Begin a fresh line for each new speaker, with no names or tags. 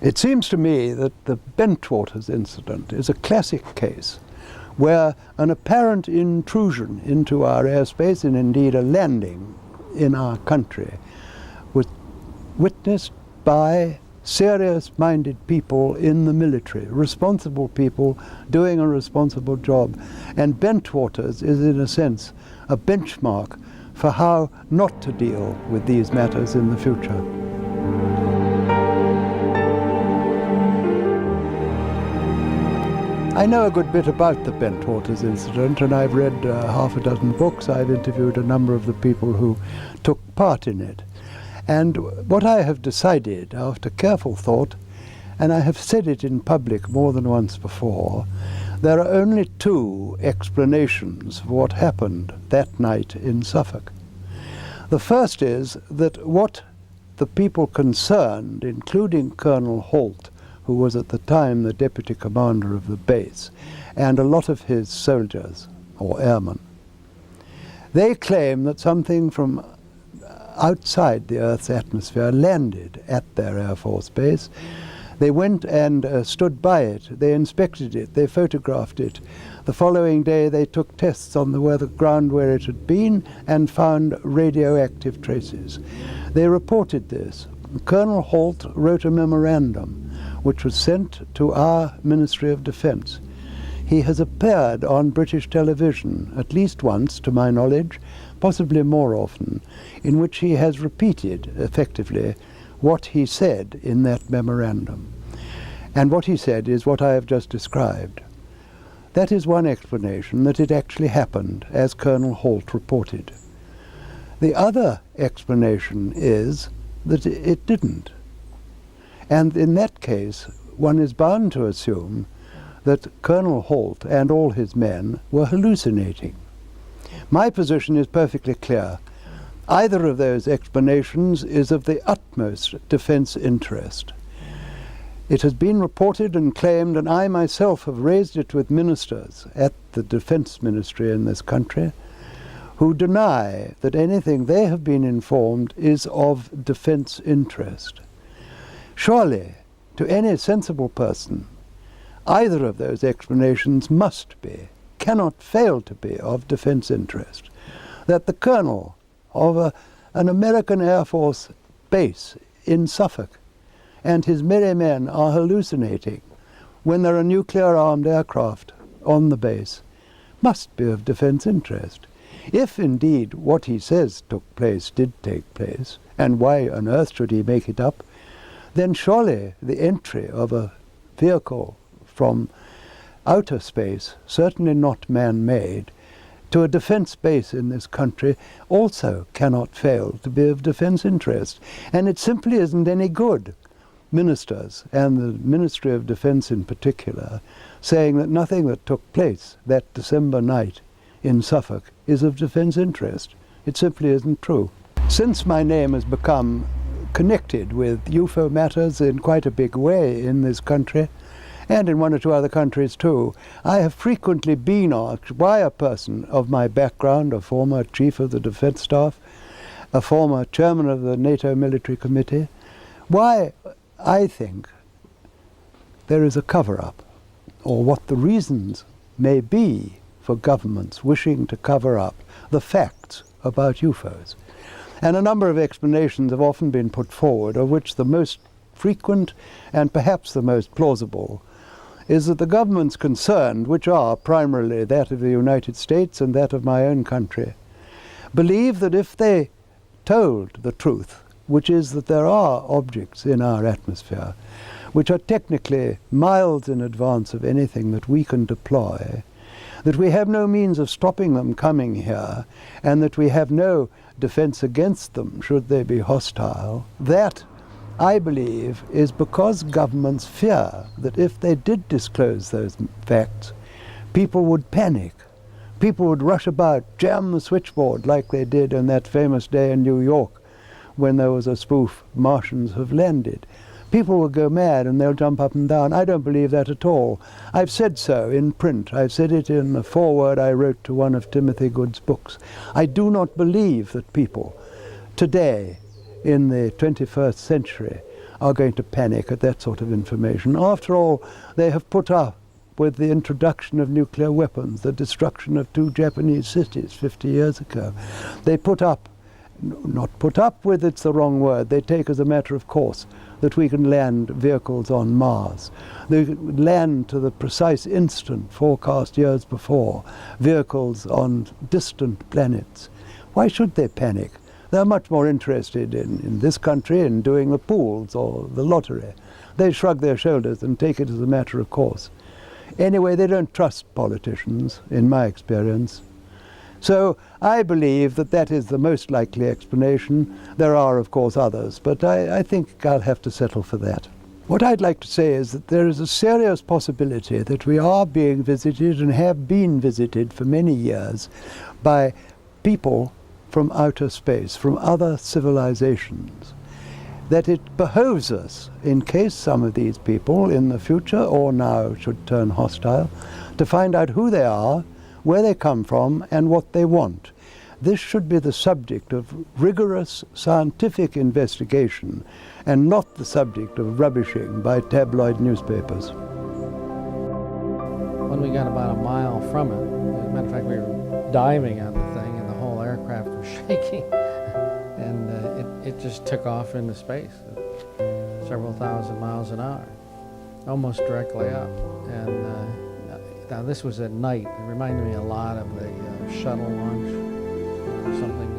It seems to me that the Bentwaters incident is a classic case where an apparent intrusion into our airspace, and indeed a landing in our country, was witnessed by serious-minded people in the military, responsible people doing a responsible job. And Bentwaters is, in a sense, a benchmark for how not to deal with these matters in the future. I know a good bit about the Bentwaters incident, and I've read half a dozen books. I've interviewed a number of the people who took part in it. And what I have decided, after careful thought, and I have said it in public more than once before, there are only two explanations for what happened that night in Suffolk. The first is that what the people concerned, including Colonel Holt, who was at the time the deputy commander of the base, and a lot of his soldiers, or airmen, they claim that something from outside the Earth's atmosphere landed at their Air Force base. They went and stood by it, they inspected it, they photographed it. The following day they took tests on the ground where it had been and found radioactive traces. They reported this. Colonel Holt wrote a memorandum which was sent to our Ministry of Defence. He has appeared on British television at least once, to my knowledge, possibly more often, in which he has repeated, effectively, what he said in that memorandum. And what he said is what I have just described. That is one explanation, that it actually happened, as Colonel Holt reported. The other explanation is that it didn't. And in that case, one is bound to assume that Colonel Holt and all his men were hallucinating. My position is perfectly clear. Either of those explanations is of the utmost defence interest. It has been reported and claimed, and I myself have raised it with ministers at the Defence Ministry in this country, who deny that anything they have been informed is of defence interest. Surely, to any sensible person, either of those explanations must be, cannot fail to be, of defence interest. That the colonel of an American Air Force base in Suffolk and his merry men are hallucinating when there are nuclear-armed aircraft on the base must be of defence interest. If indeed what he says took place did take place, and why on earth should he make it up, then surely the entry of a vehicle from outer space, certainly not man-made, to a defence base in this country also cannot fail to be of defence interest. And it simply isn't any good, ministers, and the Ministry of Defence in particular, saying that nothing that took place that December night in Suffolk is of defence interest. It simply isn't true. Since my name has become connected with UFO matters in quite a big way in this country, and in one or two other countries too, I have frequently been asked by a person of my background, a former chief of the defence staff, a former chairman of the NATO Military Committee, why I think there is a cover-up, or what the reasons may be for governments wishing to cover up the facts about UFOs. And a number of explanations have often been put forward, of which the most frequent and perhaps the most plausible is that the governments concerned, which are primarily that of the United States and that of my own country, believe that if they told the truth, which is that there are objects in our atmosphere which are technically miles in advance of anything that we can deploy, that we have no means of stopping them coming here, and that we have no defense against them should they be hostile, that, I believe, is because governments fear that if they did disclose those facts, people would panic. People would rush about, jam the switchboard like they did on that famous day in New York when there was a spoof, Martians have landed. People will go mad and they'll jump up and down. I don't believe that at all. I've said so in print. I've said it in the foreword I wrote to one of Timothy Good's books. I do not believe that people today, in the 21st century, are going to panic at that sort of information. After all, they have put up with the introduction of nuclear weapons, the destruction of 2 Japanese cities 50 years ago. They put up, not put up with, it's the wrong word, they take as a matter of course that we can land vehicles on Mars. They land to the precise instant forecast years before, vehicles on distant planets. Why should they panic? They're much more interested in this country in doing the pools or the lottery. They shrug their shoulders and take it as a matter of course. Anyway, they don't trust politicians, in my experience. So I believe that that is the most likely explanation. There are, of course, others, but I think I'll have to settle for that. What I'd like to say is that there is a serious possibility that we are being visited and have been visited for many years by people from outer space, from other civilizations. That it behoves us, in case some of these people in the future or now should turn hostile, to find out who they are, where they come from, and what they want. This should be the subject of rigorous scientific investigation and not the subject of rubbishing by tabloid newspapers.
When we got about a mile from it, as a matter of fact, we were diving on the thing and the whole aircraft was shaking. And it just took off into space at several thousand miles an hour, almost directly up. And now this was at night. It reminded me a lot of the shuttle launch or something